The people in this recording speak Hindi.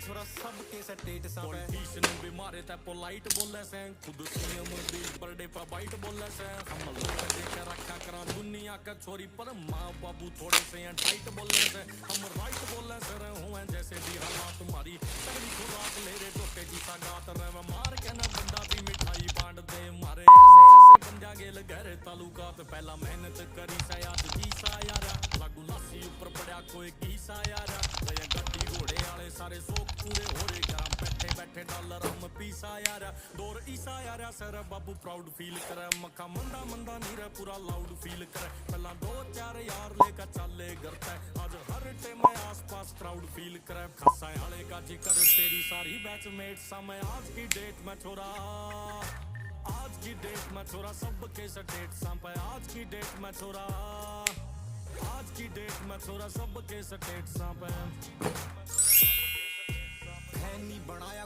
छोरा सबके स्टेट सा पे पॉलिटिशियन भी मारे ते पोलाइट बोले से खुद सीएम दी बर्थडे पे बाइट बोले से हम लोग देख रखा करा दुनिया का छोरी पर माँ बाबू थोड़े से टाइट बोले से हम राइट बोले से हुए जैसे भी हालात तुम्हारी तगड़ी खुराक ले रे टोटे जी सा गात रहे मार के ना बंदा भी मिठाई बांट दे मारे ऐसे ऐसे बंजा गेल घर तालुकात पहला मेहनत करी सा याद जी सा यारा लागू लासी ऊपर पड़ा कोई की सा यारा गड्डी घोड़े वाले सारे शौक पूरे हो रे घर बैठे बैठे डॉलर हम पीसा यारा दौर ईसा यारा सर बाबू प्राउड फील करे मक्खा मंदा मंदा नीरे पूरा लाउड फील करे पहला 2-4 यार लेकर चले घर पे आज हर टाइम आस पास क्राउड फील करे खासा वाले का जिक्र तेरी सारी बैचमेट समय आज की डेट में छोरा आज की डेट में छोरा सबके स्टेट सांप आज की डेट में छोरा आज की डेट में छोरा सबके स्टेट सांप है नहीं बनाया